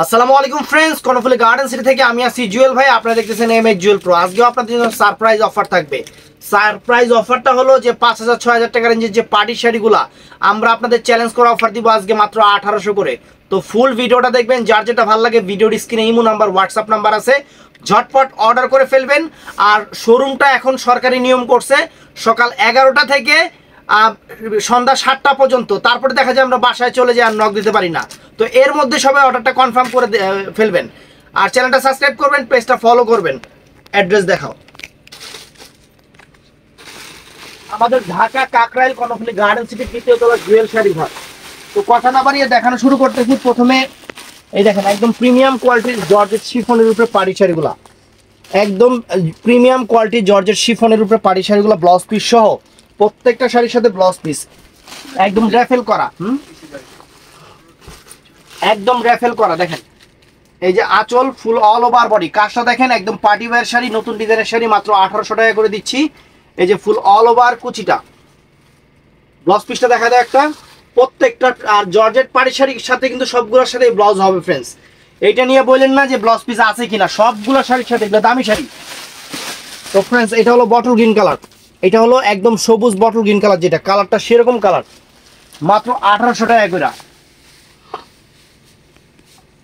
আসসালামু আলাইকুম friends, Karnaphuli garden city থেকে আমি আছি জুয়েল ভাই। আপনারা দেখতেছেন এম এস জুয়েল প্রো। আজকেও আপনাদের জন্য সারপ্রাইজ অফার থাকবে। সারপ্রাইজ অফারটা হলো যে 5,000 6,000 টাকা রেঞ্জের যে পার্টি শাড়িগুলা আমরা আপনাদের চ্যালেঞ্জ করা অফার দিব আজকে মাত্র 1800 করে। তো ফুল ভিডিওটা দেখবেন, যার যেটা ভালো লাগে ভিডিওর স্ক্রিনে ইমো নাম্বার হোয়াটসঅ্যাপ নাম্বার আছে, ঝটপট অর্ডার করে ফেলবেন। আর শোরুমটা এখন সরকারি নিয়ম করছে সকাল 11টা থেকে সন্ধ্যা 7টা পর্যন্ত, তারপরে দেখা যায় আমরা বাসায় চলে যাই আর নক দিতে পারি না। তো এর মধ্যে সবাই অর্ডারটা কনফার্ম করে ফেলবেন আর চ্যানেলটা সাবস্ক্রাইব করবেন, পেজটা ফলো করবেন। অ্যাড্রেস দেখাও, আমাদের ঢাকা কাকরাইল কর্ণফুলী গার্ডেন সিটি তৃতীয় তলা জুয়েল শাড়ি ঘর। তো কথা না বাড়িয়ে দেখানো শুরু করতেছি। প্রথমে এই দেখেন একদম প্রিমিয়াম কোয়ালিটির জর্জেট শিফনের উপরে পাড়ি শাড়িগুলা, একদম প্রিমিয়াম কোয়ালিটির জর্জেট শিফনের উপরে পাড়ি শাড়িগুলো ব্লাউজ পিস সহ, প্রত্যেকটা শাড়ির সাথে ব্লাউজ পিস একদম র্যাফেল করা। একদম র্যাফেল করা। দেখেন এই যে আঁচল ফুল অল ওভার বডি, কাজটা দেখেন একদম পার্টি ওয়্যার শাড়ি, নতুন ডিজাইনের শাড়ি মাত্র 1800 টাকা করে দিচ্ছি। এই যে ফুল অল ওভার কুচিটা, ব্লাউজ পিসটা দেখা যায় একটা প্রত্যেকটা। আর জর্জেট পাড়ি শাড়ির সাথে কিন্তু সবগুলোর সাথে ব্লাউজ হবে ফ্রেন্ডস। এইটা নিয়ে বললেন না যে ব্লাউজ পিস আছে কিনা, সবগুলো শাড়ির সাথে, এগুলো দামি শাড়ি। তো ফ্রেন্ডস এটা হলো বটল গ্রিন কালার, এটা হলো একদম সবুজ বটল গ্রিন কালার, যেটা কালারটা সেরকম কালার, মাত্র 1800 টাকা করে।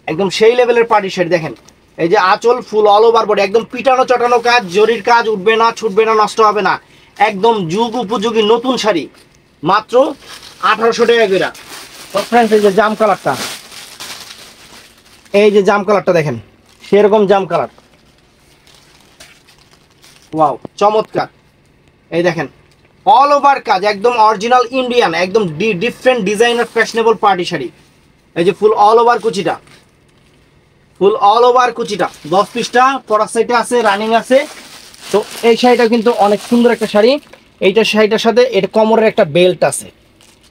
একদম সেই লেভেলের পার্টি শাড়ি। দেখেন এই যে আঁচল ফুল অল ওভার বডি, একদম পিটানো চটানো কাজ, জরির কাজ, উঠবে না ছুটবে না নষ্ট হবে না, একদম যুগ উপযোগী নতুন শাড়ি মাত্র 1800 টাকা করে। তো ফ্রেন্ডস এই যে জাম কালারটা, এই যে জাম কালারটা দেখেন সেরকম জাম কালার, ওয়াও চমৎকার। এই দেখেন অল ওভার কাজ, একদম অরিজিনাল ইন্ডিয়ান, একদম different designer fashionable party sari. এই যে ফুল অল ওভার কুচিটা, ফুল অল ওভার কুচিটা, 10 পিসটা পরার সাইডে আছে, রানিং আছে। তো এই শাড়িটা কিন্তু অনেক সুন্দর একটা শাড়ি। এইটা শাড়িটার সাথে এটা কোমরের একটা বেল্ট আছে,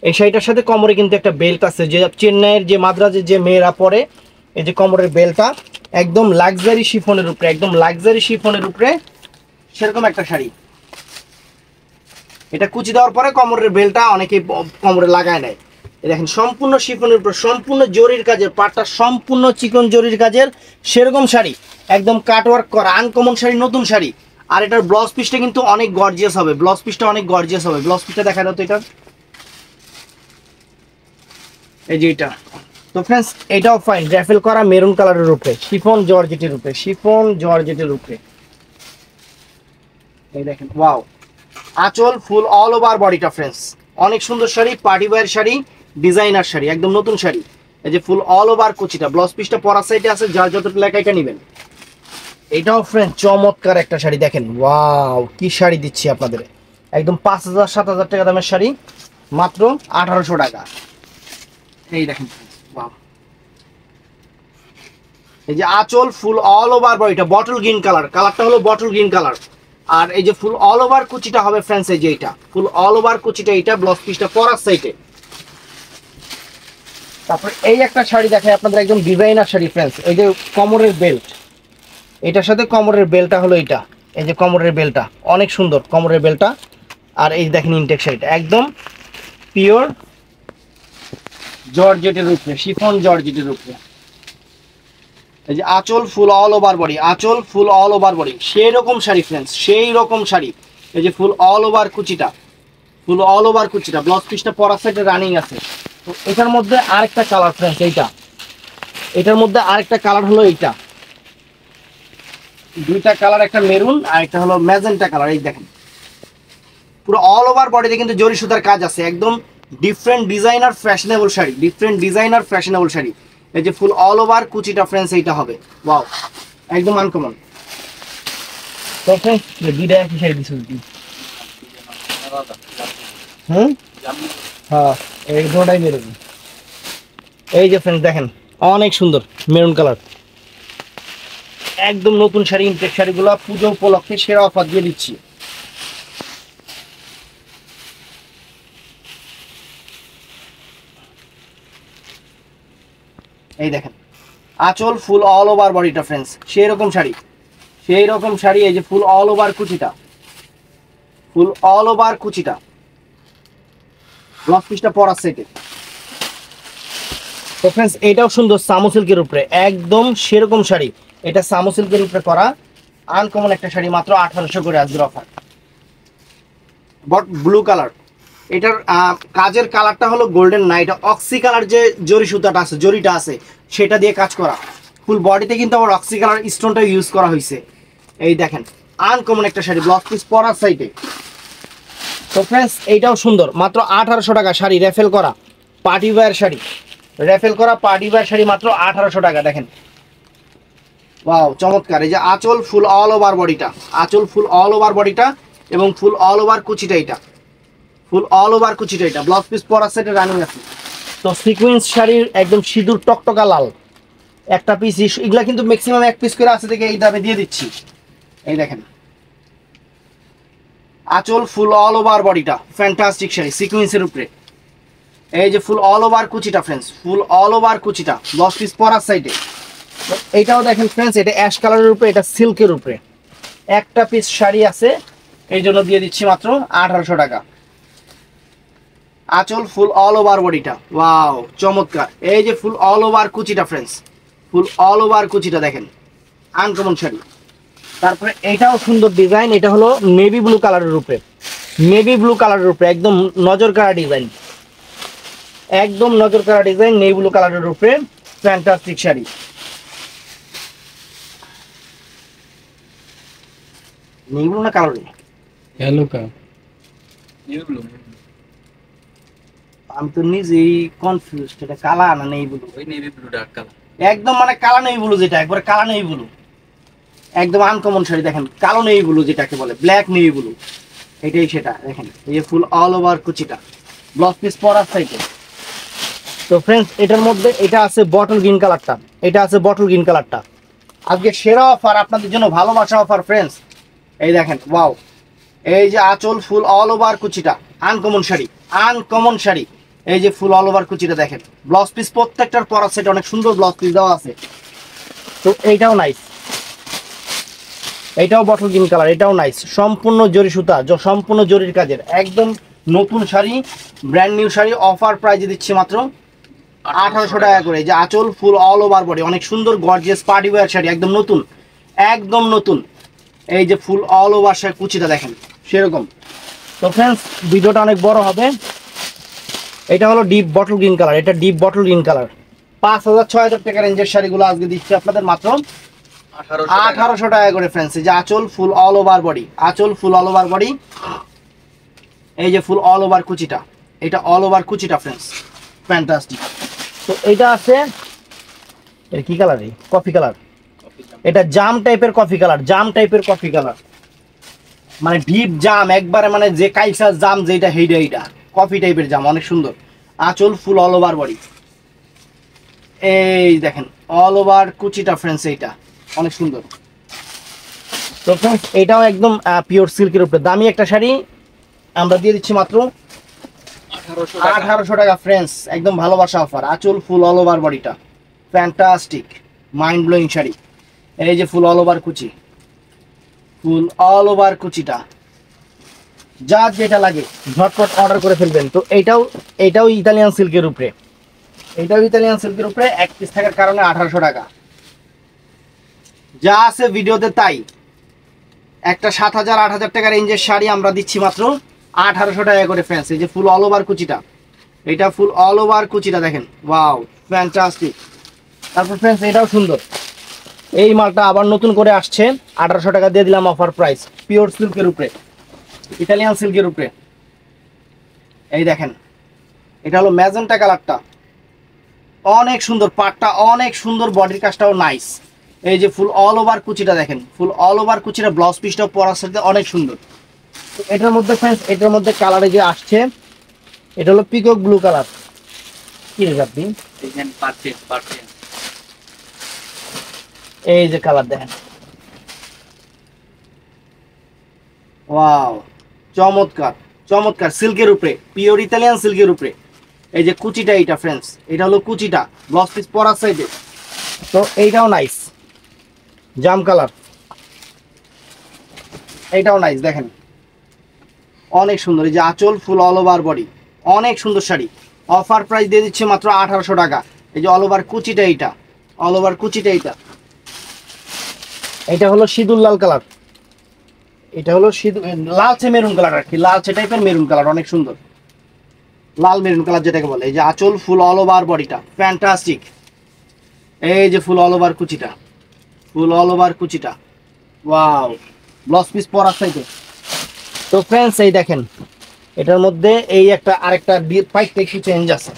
এই শাড়িটার সাথে কোমরে কিন্তু একটা বেল্ট আছে, যে চেন্নাইয়ের যে মাদ্রাজের যে মেয়েরা পরে, এই যে কোমরের বেল্টটা একদম লাক্সারি শিফনের উপরে, একদম লাক্সারি শিফনের উপরে সেরকম একটা শাড়ি। এটা কুচি দেওয়ার পরে কোমরের বেল্টটা অনেকে কোমরে লাগায় নেয়। দেখেন সম্পূর্ণ শিফনের উপর, সম্পূর্ণ জরির কাজের, পাটটা সম্পূর্ণ চিকন জরির কাজের সেরকম শাড়ি, একদম কাটওয়ার্ক করা আনকমন শাড়ি, নতুন শাড়ি। আর এটার ব্লাউজ পিসটা কিন্তু অনেক গর্জিয়াস হবে, ব্লাউজ পিসটা অনেক গর্জিয়াস হবে। ব্লাউজ পিসটা দেখা দাও তো এটা, এই যে এটা। তো ফ্রেন্ডস এটাও ফাইন, র্যাফেল করা মেরুন কালারের উপরে, শিফন জর্জেটের উপরে, শিফন জর্জেটের উপরে। এই দেখেন ওয়াও, আঁচল ফুল অল ওভার বডিটা ফ্রেন্ডস অনেক সুন্দর sari, party wear sari, designer sari, একদম নতুন শাড়ি। এই যে ফুল অল ওভার কুচিটা, ব্লাউজ পিসটা পরার সাইডে আছে, যার যতটুকু লেখা এটা নেবেন। এটাও ফ্রেন্ড চমৎকার একটা শাড়ি। দেখেন ওয়াও কি শাড়ি দিচ্ছি আপনাদের, একদম 5,000 7,000 টাকা দামের শাড়ি মাত্র 1800 টাকা। এই দেখেন ওয়াও, এই যে আঁচল ফুল অল ওভার বডিটা বটল গ্রিন কালার, কালারটা হলো বটল গ্রিন কালার। আর এই যে ফুল অল ওভার কুচিটা হবে ফ্রেন্ডস, এই যে এটা ফুল অল ওভার কুচিটা, এটা ব্লাউজ পিসটা পরার সাইডে। তারপর এই একটা শাড়ি দেখায় আপনাদের, একদম ডিজাইনার শাড়ি ফ্রেন্ডস। এই যে কোমরের বেল্ট, এটার সাথে কোমরের বেল্টটা হলো এটা, এই যে কোমরের বেল্টটা অনেক সুন্দর কোমরের বেল্টটা। আর এই দেখেন ইনটেক শাড়িটা একদম পিওর জর্জেটের উপরে, শিফন জর্জেটের উপরে। এই যে আঁচল ফুল অল ওভার বডি, আঁচল ফুল অল ওভার বডি, সেই রকম শাড়ি ফ্রেন্ডস, সেই রকম শাড়ি। এই যে ফুল অল ওভার কুচিটা, ফুল অল ওভার কুচিটা, ব্লাউজ পিসটা পরার সাইডে রানিং আছে। তো এটার মধ্যে আরেকটা কালার ফ্রেন্ডস, এইটা, এটার মধ্যে আরেকটা কালার হলো এইটা, দুইটা কালার, একটা মেরুন আর একটা হলো ম্যাজেন্টা কালার। এই দেখেন পুরো অল ওভার বডিতে কিন্তু জরি সুতার কাজ আছে, একদম different designer fashionable sari, different designer fashionable sari. এই যে ফুল অল ওভার কুচিটা ফ্রেন্ডস এইটা হবে ওয়াও, একদম আনকমন। তো ফ্রেন্ডস দুইটা একই শাড়ি দিচ্ছি। হ্যাঁ এই দুটোটাই মেরুন। এই যে ফ্রেন্ডস দেখেন অনেক সুন্দর মেরুন কালার, একদম নতুন শাড়ি, ইনটেক শাড়িগুলো পুজো উপলক্ষে সেরা অফার দিয়ে দিচ্ছি। এই দেখেন আঁচল ফুল অল ওভার বডিটা ফ্রেন্ডস সেই রকম শাড়ি, সেই রকম শাড়ি। এই যে ফুল অল ওভার কুচিটা, ফুল অল ওভার কুচিটা, ব্লাউজ পিসটা পরার সেটে। তো फ्रेंड्स এটাও সুন্দর সামো সিল্কের উপরে, একদম সেরকম শাড়ি। এটা সামো সিল্কের উপরে করা আনকমন একটা শাড়ি, মাত্র 1800 করে আজকের অফার। বট ব্লু কালার, এটার কাজের কালারটা হলো গোল্ডেন না, এটা অক্সি কালার যে জরি সুতাটা আছে, জরিটা আছে সেটা দিয়ে কাজ করা। ফুল বডিতে কিন্তু আবার অক্সি কালার স্টোনটা ইউজ করা হয়েছে। এই দেখেন আনকমন একটা শাড়ি, ব্লাউজ পিস পরার সাইডে। তো फ्रेंड्स এইটাও সুন্দর, মাত্র 1800 টাকা শাড়ি, রেফেল করা পার্টি ওয়্যার শাড়ি, রেফেল করা পার্টি ওয়্যার শাড়ি মাত্র 1800 টাকা। দেখেন ওয়াও চমৎকার। এই যে আঁচল ফুল অল ওভার বডিটা, আঁচল ফুল অল ওভার বডিটা এবং ফুল অল ওভার কুচিটা, এটা ফুল অল ওভার কুচিটা, এটা ব্লাউজ পিস পরার সাইডে রানিং আছে। তো সিকোয়েন্স শাড়ির একদম সিঁদুর টকটকা লাল একটা পিস, এগুলা কিন্তু ম্যাক্সিমাম এক পিস করে আছে থেকে এই দামে দিয়ে দিচ্ছি। এই দেখেন আঁচল ফুল অল ওভার বডিটা, ফ্যান্টাস্টিক শাড়ি সিকোয়েন্সের উপরে। এই যে ফুল অল ওভার কুচিটা फ्रेंड्स, ফুল অল ওভার কুচিটা, ব্লাউজ পিস পরার সাইডে। এইটাও দেখেন फ्रेंड्स, এটা অ্যাশ কালারের উপরে, এটা সিল্কের উপরে একটা পিস শাড়ি আছে, এই জন্য দিয়ে দিচ্ছি মাত্র 1800 টাকা। আঁচল ফুল অল ওভার বডিটা, ওয়াও চমৎকার। এই যে ফুল অল ওভার কুচিটা फ्रेंड्स, ফুল অল ওভার কুচিটা দেখেন আনকমন শাড়ি। তারপরে এটাও সুন্দর ডিজাইন, এটা হলো নেভি ব্লু কালারের উপরে, নেভি ব্লু কালারের উপরে একদম নজর কাড়া ডিজাইন, একদম নজর কাড়া ডিজাইন, নেভি ব্লু কালারের উপরে ফ্যান্টাস্টিক শাড়ি। নেভি ব্লু না কালার, येलो का नेवी ब्लू, আমি তো নিজেই কনফিউজ, এটা কালা না নেভি ব্লু? वही नेवी ब्लू डार्क कलर। একদম মানে কালা নেভি ব্লু, যেটা একবারে কালা নেভি ব্লু, একদম আনকমন শাড়ি। দেখেন কালো নেভি ব্লু যেটাকে বলে, ব্ল্যাক নেভি ব্লু, এটাই সেটা। দেখেন এই যে ফুল অল ওভার কুচিটা, ব্লাউজ পিস পরার সাইডে। তো फ्रेंड्स এটার মধ্যে এটা আছে বটল গ্রিন কালারটা, এটা আছে বটল গ্রিন কালারটা। আজকে সেরা অফার আপনাদের জন্য, ভালোবাসা অফার फ्रेंड्स। এই দেখেন ওয়াও, এই যে আঁচল ফুল অল ওভার কুচিটা, আনকমন শাড়ি, আনকমন শাড়ি। এই যে ফুল অল ওভার কুচিটা দেখেন, ব্লাউজ পিস প্রত্যেকটার পরার সাইডে অনেক সুন্দর ব্লাউজ পিস দেওয়া আছে। তো এইটাও নাইস, এটাও বটল গ্রিন কালার, এটাও নাইস, সম্পূর্ণ জরি সুতা, সম্পূর্ণ জরির কাজের, একদম নতুন sari, brand new sari, offer প্রাইজে দিচ্ছি মাত্র 1800 টাকা করে। যে আঁচল ফুল অল ওভার বডি, অনেক সুন্দর গর্জিয়াস পার্টি ওয়্যার শাড়ি, একদম নতুন, একদম নতুন। এই যে ফুল অল ওভার শাড়ি কুচিটা দেখেন সেরকম। তো फ्रेंड्स ভিডিওটা অনেক বড় হবে। এটা হলো ডিপ বটল গ্রিন কালার, এটা ডিপ বটল গ্রিন কালার, 5000-6000 টাকা রেঞ্জের শাড়িগুলো আজকে দিচ্ছি আপনাদের মাত্র 1800 টাকা করে फ्रेंड्स। এই যে আঁচল ফুল অল ওভার বডি, আঁচল ফুল অল ওভার বডি, এই যে ফুল অল ওভার কুচিটা, এটা অল ওভার কুচিটা फ्रेंड्स ফ্যান্টাস্টিক। তো এটা আছে, এটা কি কালার? কফি কালার, এটা জাম টাইপের কফি কালার, জাম টাইপের কফি কালার, মানে ডিপ জাম একবারে, মানে যে কাইসার জাম যেটা হেইটা, এইটা কফি টাইপের জাম, অনেক সুন্দর। আঁচল ফুল অল ওভার বডি, এই দেখেন অল ওভার কুচিটা फ्रेंड्स, এইটা অনেক সুন্দর। তো फ्रेंड्स এটাও একদম পিওর সিল্কের উপরে দামি একটা শাড়ি, আমরা দিয়ে দিচ্ছি মাত্র 1800 টাকা फ्रेंड्स, একদম ভালোবাসা অফার। আঁচল ফুল অল ওভার বডিটা ফ্যান্টাস্টিক মাইন্ড ব্লোয়িং শাড়ি। এই যে ফুল অল ওভার কুচি, ফুল অল ওভার কুচিটা, যার যেটা লাগে ঝটপট অর্ডার করে ফেলবেন। তো এটাও ইতালিয়ান সিল্কের উপরে, এটাও ইতালিয়ান সিল্কের উপরে, এক পিস থাকার কারণে 1800 টাকা। যা আছে ভিডিওতে তাই, একটা 7000-8000 টাকা রেঞ্জের শাড়ি আমরা দিচ্ছি মাত্র 1800 টাকা করে फ्रेंड्स। এই যে ফুল অল ওভার কুচিটা, এটা ফুল অল ওভার কুচিটা দেখেন, ওয়াও ফ্যান্টাস্টিক। তারপর फ्रेंड्स এটাও সুন্দর, এই মালটা আবার নতুন করে আসছে, 1800 টাকা দিয়ে দিলাম অফার প্রাইস, পিওর সিল্কের উপরে, ইতালিয়ান সিল্কের উপরে। এই দেখেন এটা হলো ম্যাজেন্টা কালারটা, অনেক সুন্দর, পাটটা অনেক সুন্দর, বডির কাজটাও নাইস। এই যে ফুল অল ওভার কুচিটা দেখেন, ফুল অল ওভার কুচিটা, ব্লাউজ পিসটাও পরার সাথে অনেক সুন্দর। তো এটার মধ্যে फ्रेंड्स, এটার মধ্যে কালারে যে আসছে, এটা হলো পিকক ব্লু কালার। কি রে আপনি, डिजाइन पार्ट पार्ट এই যে কালার দেখেন, ওয়াও চমৎকার চমৎকার, সিল্কের উপরে, পিওর ইতালিয়ান সিল্কের উপরে। এই যে কুচিটা, এইটা फ्रेंड्स, এটা হলো কুচিটা, ব্লাউজ পিস পরার সাইডে। তো এইটাও নাইস, জাম কালার, এইটাও নাইস দেখেন অনেক সুন্দর। এই যে আঁচল ফুল অল ওভার বডি, অনেক সুন্দর শাড়ি, অফার প্রাইস দিয়ে দিচ্ছি মাত্র 1800 টাকা। এই যে অল ওভার কুচিটা, এইটা অল ওভার কুচিটা, এটা হলো সিঁদুর লাল কালার, এটা হলো সিঁদুর লালচে মেরুন কালার আর কি, লালচে টাইপের মেরুন কালার, অনেক সুন্দর লাল মেরুন কালার যেটাকে বলে। এই যে আঁচল ফুল অল ওভার বডিটা ফ্যান্টাস্টিক। এই যে ফুল অল ওভার কুচিটা, ফুল অল ওভার কুচিটা, ওয়াও ব্লাউজ পিস পরার সাইডে। তো ফ্রেন্ডস এই দেখেন এটার মধ্যে এই একটা আরেকটা পাইকটা একটু চেঞ্জ আছে,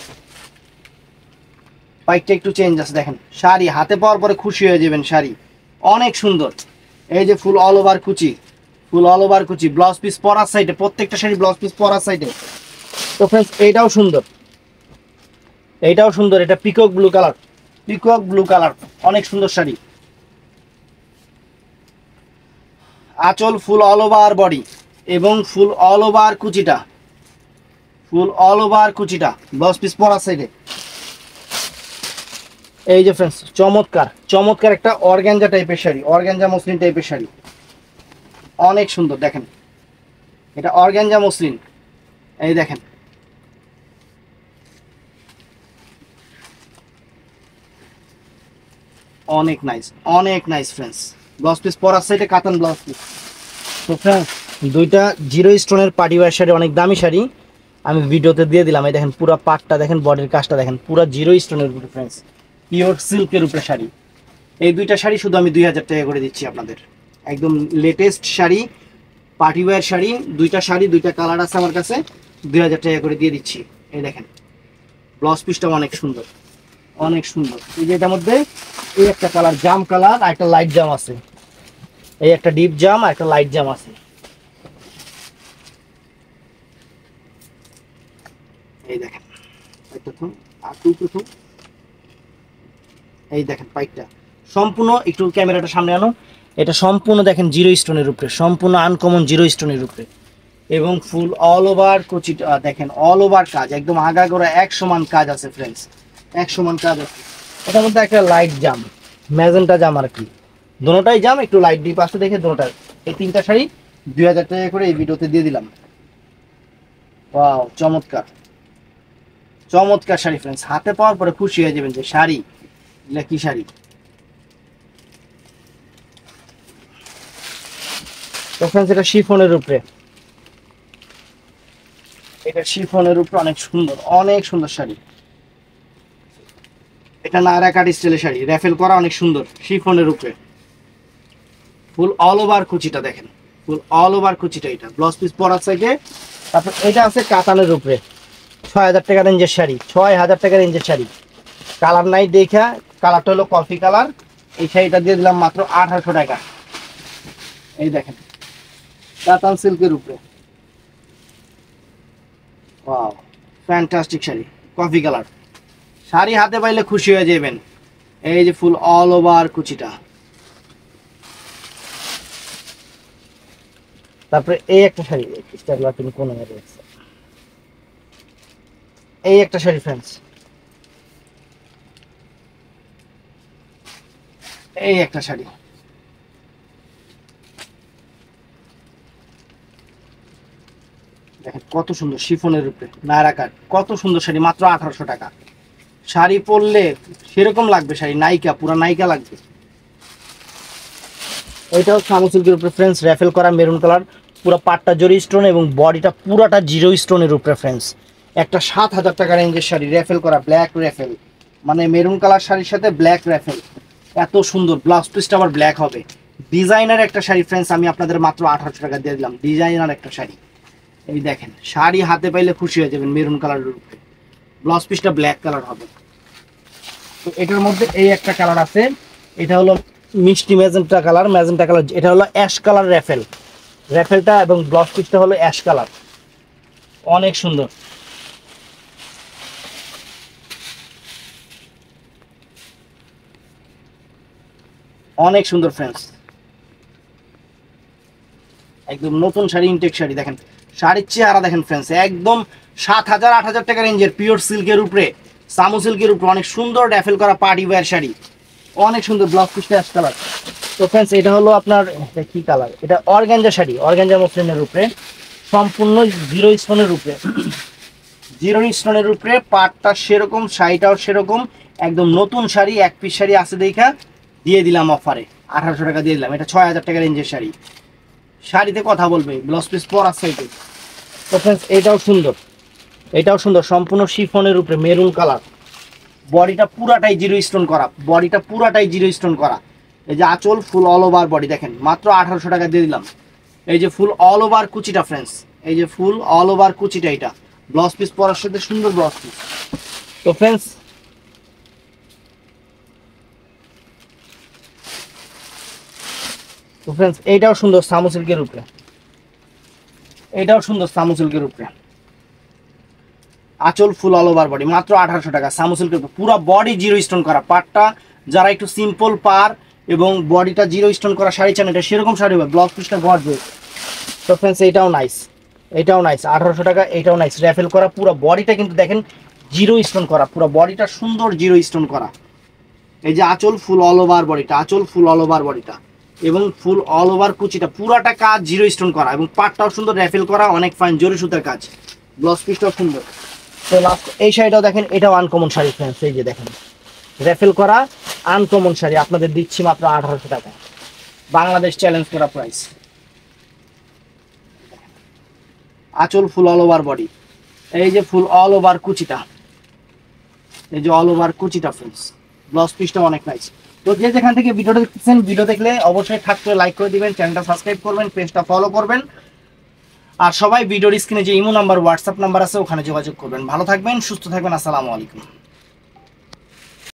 পাইকটা একটু চেঞ্জ আছে দেখেন। শাড়ি হাতে পাওয়ার পরে খুশি হয়ে যাবেন, শাড়ি অনেক সুন্দর। এই যে ফুল অল ওভার কুচি, ফুল অল ওভার কুচি, ব্লাউজ পিস পরার সাইডে, প্রত্যেকটা শাড়ি ব্লাউজ পিস পরার সাইডে। তো ফ্রেন্ডস এইটাও সুন্দর, এইটাও সুন্দর, এটা peacock blue colour, peacock blue colour, অনেক সুন্দর শাড়ি। আঁচল ফুল অল ওভার বডি এবং ফুল অল ওভার কুচিটা, ফুল অল ওভার কুচিটা, ব্লাউজ পিস পরার সাইডে। এই যে ফ্রেন্ডস চমৎকার চমৎকার একটা অর্গানজা টাইপের শাড়ি, অর্গানজা মসলিন টাইপের শাড়ি, অনেক সুন্দর দেখেন, এটা অর্গানজা মসলিন। এই দেখেন অনেক নাইস, অনেক নাইস ফ্রেন্ডস। ব্লাউজ পিস পরার সাইডে কাতান ব্লাউজ পিস। তো ফ্রেন্ডস দুইটা জিরো স্টোনের পার্টি ওয়্যার শাড়ি, অনেক দামি শাড়ি, আমি ভিডিওতে দিয়ে দিলাম। এই দেখেন পুরো পাটটা দেখেন, বডির কাজটা দেখেন, পুরো জিরো স্টোনের উপরে ফ্রেন্ডস, পিওর সিল্কের উপরে শাড়ি। এই দুইটা শাড়ি শুধু আমি 2000 টাকা করে দিচ্ছি আপনাদের, একদম latest sari, party wear sari. দুইটা শাড়ি, দুইটা কালার আছে আমার কাছে, 2000 টাকা করে দিয়ে দিচ্ছি। এই দেখেন ব্লাউজ পিসটা অনেক সুন্দর, অনেক সুন্দর। এই যে এটার মধ্যে এই একটা কালার জাম কালার আর একটা লাইট জাম আছে, এই একটা ডিপ জাম আর একটা লাইট জাম আছে। এই দেখেন প্রথম আর প্রথম, এই দেখেন পাইকটা সম্পূর্ণ, একটু ক্যামেরাটা সামনে আনো, এটা সম্পূর্ণ দেখেন জিরো স্টোনের উপরে, সম্পূর্ণ আনকমন জিরো স্টোনের উপরে, এবং ফুল অল ওভার কুচিটা দেখেন, অল ওভার কাজ একদম আগাগোড়া এক সমান কাজ আছে ফ্রেন্ডস, এক সমান কাজ আছে। এটার মধ্যে একটা লাইট জাম, ম্যাজেন্টা জাম আর কি, দোনোটাই জাম, একটু লাইট ডিপ আসতে দেখে দোনোটা। এই তিনটা শাড়ি 2000 টাকা করে এই ভিডিওতে দিয়ে দিলাম। ওয়াও চমৎকার চমৎকার শাড়ি ফ্রেন্ডস, হাতে পাওয়ার পরে খুশি হয়ে যাবেন যে শাড়ি এগুলা কি শাড়ি। তো ফ্রেন্ডস এটা শিফনের উপরে, এটা শিফনের উপরে অনেক সুন্দর, অনেক সুন্দর শাড়ি। এটা নায়রা কাট স্টাইলের শাড়ি, র্যাফেল করা, অনেক সুন্দর, শিফনের উপরে, ফুল অল ওভার কুচিটা দেখেন, ফুল অল ওভার কুচিটা, এটা ব্লাউজ পিস পরার সাইডে। তারপর এটা আছে কাতানের উপরে, 6000 টাকা রেঞ্জের শাড়ি, 6000 টাকা রেঞ্জের শাড়ি, কালার নাই দেখা, কালারটা হলো কফি কালার। এই শাড়িটা দিয়ে দিলাম মাত্র 1800 টাকা। এই দেখেন কাতান সিল্কের উপরে, wow fantastic sari, coffee colour, sari হাতে পাইলে খুশি হয়ে যাবেন। এই যে ফুল অল ওভার কুচিটা। তারপরে এই একটা শাড়ি, তুমি কোন এই একটা শাড়ি ফ্রেন্ডস, এই একটা শাড়ি, দেখেন কত সুন্দর, শিফনের উপরে নায়রা কাট, কত সুন্দর শাড়ি, মাত্র 1800 টাকা। শাড়ি পরলে সেরকম লাগবে, শাড়ি নায়িকা, পুরা নায়িকা লাগবে। ওইটাও সামু সিল্কের উপরে ফ্রেন্ডস, র্যাফেল করা মেরুন কালার, পুরো পাটটা জরি স্টোন এবং বডিটা পুরাটা জিরো স্টোনের উপরে ফ্রেন্ডস। একটা 7000 টাকা রেঞ্জের শাড়ি, র্যাফেল করা, ব্ল্যাক র্যাফেল, মানে মেরুন কালার শাড়ির সাথে ব্ল্যাক র্যাফেল, এত সুন্দর। ব্লাউজ পিসটা আবার ব্ল্যাক হবে, ডিজাইনার একটা শাড়ি ফ্রেন্ডস, আমি আপনাদের মাত্র 1800 টাকা দিয়ে দিলাম, ডিজাইনার একটা শাড়ি। এই দেখেন শাড়ি হাতে পাইলে খুশি হয়ে যাবেন, মেরুন কালারের উপরে, ব্লাউজ পিসটা ব্ল্যাক কালার হবে। তো এটার মধ্যে এই একটা কালার আছে, এটা হলো মিষ্টি ম্যাজেন্টা কালার, ম্যাজেন্টা কালার, এটা হলো অ্যাশ কালার র্যাফেল, র্যাফেলটা এবং ব্লাউজ পিসটা হলো অ্যাশ কালার, অনেক সুন্দর। অনেক সুন্দর ফ্রেন্ডস, একদম নতুন শাড়ি, ইনটেক শাড়ি। দেখেন শাড়ির চেহারা দেখেন ফ্রেন্ডস, একদম 7000 8000 টাকা রেঞ্জের পিওর সিল্কের উপরে, সামু সিল্কের উপরে, অনেক সুন্দর র্যাফেল করা পার্টি ওয়্যার শাড়ি, অনেক সুন্দর। ব্লাউজ পিসটা অ্যাশ কালার। তো ফ্রেন্ডস এটা হলো আপনার কি কালার, এটা অর্গানজা শাড়ি, অর্গানজা মসলিনের উপরে, সম্পূর্ণ জিরো স্টোনের উপরে, জিরো স্টোনের উপরে, পাটটা সেরকম, শাড়িটাও সেরকম, একদম নতুন শাড়ি, এক পিস শাড়ি আছে দেখা দিয়ে দিলাম অফারে, 1800 টাকা দিয়ে দিলাম। এটা 6000 টাকা রেঞ্জের শাড়ি। শাড়িতে কথা বলবে, ব্লাউজ পিস পর আছে। তো ফ্রেন্ডস এটাও সুন্দর, এটাও সুন্দর, সম্পূর্ণ শিফনের উপরে মেরুন কালার, বডিটা পুরাটাই জিরো স্টোন করা, বডিটা পুরাটাই জিরো স্টোন করা। এই যে আঁচল ফুল অল ওভার বডি, দেখেন মাত্র 1800 টাকা দিয়ে দিলাম। এই যে ফুল অল ওভার কুচিটা ফ্রেন্ডস, এই যে ফুল অল ওভার কুচিটা, এটা ব্লাউজ পিস পরার সাথে সুন্দর ব্লাউজ পিস। তো ফ্রেন্ডস এইটাও সুন্দর সামু সিল্কের উপরে, এটাও সুন্দর সামু সিল্কের উপরে, আঁচল ফুল অল ওভার বডি, মাত্র 1800 টাকা সামু সিল্কের উপরে, পুরো বডি জিরো স্টোন করা। পাটটা যারা একটু সিম্পল পার এবং বডিটা জিরো স্টোন করা শাড়ি চান, এটা সেরকম শাড়ি হবে, ব্লাউজ পিসটা গর্জিয়াস। তো ফ্রেন্ডস এটাও নাইস, এটাও নাইস, 1800 টাকা, এটাও নাইস, র্যাফেল করা, পুরো বডিটা কিন্তু দেখেন জিরো স্টোন করা, পুরো বডিটা সুন্দর জিরো স্টোন করা। এই যে আঁচল ফুল অল ওভার বডিটা, আঁচল ফুল অল ওভার বডিটা এবং ফুল অল ওভার কুচিটা, পুরাটা কাজ জিরো স্টোন করা এবং পাটটাও সুন্দর র্যাফেল করা, অনেক ফাইন জরি সুতার কাজ, ব্লাউজ পিসটাও সুন্দর। তো লাস্ট এই শাড়িটাও দেখেন, এটাও আনকমন শাড়ি ফ্রেন্ডস, এই যে দেখেন র্যাফেল করা আনকমন শাড়ি, আপনাদের দিচ্ছি মাত্র 1800 টাকা, বাংলাদেশ চ্যালেঞ্জ করা প্রাইস। আঁচল ফুল অল ওভার বডি, এই যে ফুল অল ওভার কুচিটা, এই যে অল ওভার কুচিটা ফ্রেন্ডস, ব্লাউজ পিসটা অনেক নাইস। তো যে যেখান থেকে ভিডিওটা দেখতেছেন, ভিডিও দেখলে অবশ্যই থাকলে লাইক করে দিবেন, চ্যানেলটা সাবস্ক্রাইব করবেন, পেজটা ফলো করবেন, আর সবাই ভিডিওর স্ক্রিনে যে ইমো নাম্বার হোয়াটসঅ্যাপ নাম্বার আছে ওখানে যোগাযোগ করবেন। ভালো থাকবেন, সুস্থ থাকবেন, আসসালামু আলাইকুম।